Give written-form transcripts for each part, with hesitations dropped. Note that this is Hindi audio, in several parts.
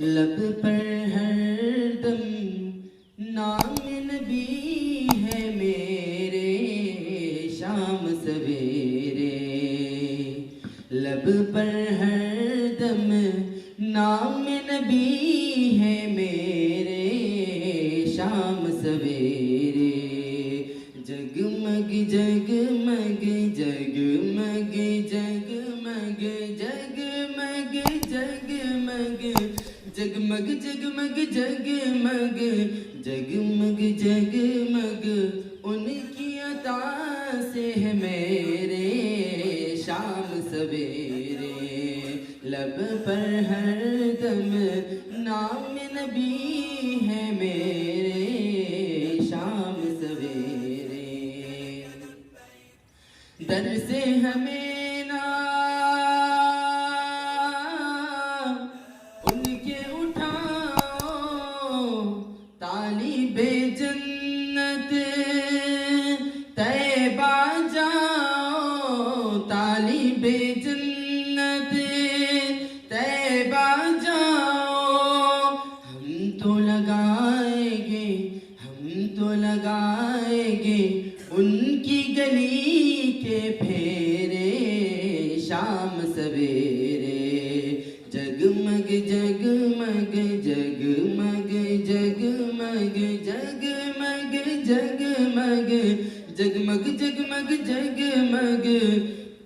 लब पर हरदम नाम नबी है मेरे, शाम सवेरे। लब पर हरदम नाम नबी है मेरे, शाम सवेरे। जगमग जगमग जगमग जगमग जगमग जगमग जगमग जगमग जगमग जगमग जगमग उनकी अता से है मेरे, शाम सवेरे। लब पर हरदम नाम नबी है मेरे, शाम सवेरे। दर से हमें ना उनके उठाओ, तालिबे जन्नत तैबा जाओ, तालिबे जन्नत तैबा जाओ। हम तो लगाएंगे, हम तो लगाएंगे उनकी गली के फेरे, शाम सवेरे। जगमग जगमग जगमग जगमग जगमग जगमग जगमग जगमग जगमग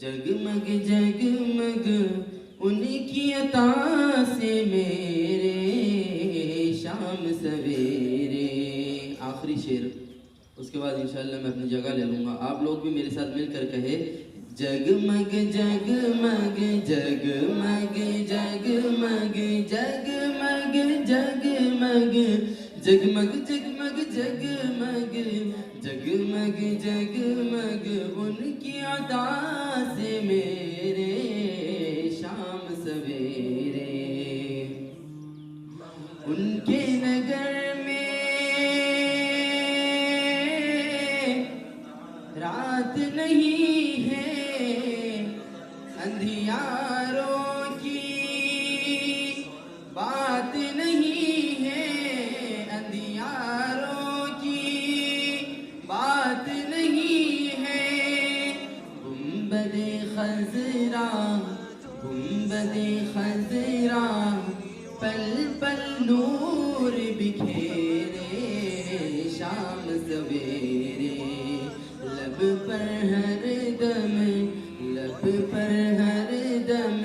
जगमग जगमग उनकी अता से मेरे, शाम सवेरे। आखिरी शेर, उसके बाद इंशाअल्लाह मैं अपनी जगह ले लूँगा। आप लोग भी मेरे साथ मिलकर कहे, जगमग जगमग जगमग जगमग जगमग जगमग जगमग जगमग जगमग जगमग जगमग उनकी अदा से मेरे, शाम सवेरे। उनके नगर में रात नहीं है, अंधियारों की बात नहीं है, अंधियारों की बात नहीं है। गुंबदे खजरा, गुंबदे खजरा पल पल नूर बिखेरे, शाम सवेरे। लब पर हरदम, लब पर हरदम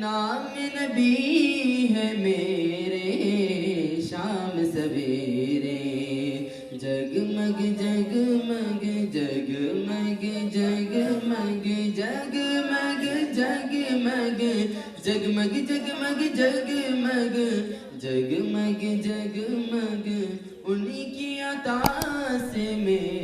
नाम नबी है मेरे, शाम सवेरे। जगमग जगमग जगमग जगमग जगमग जगमग जगमग जगमग जगमग जगमग जगमग उन्हीं की अता से मेरे,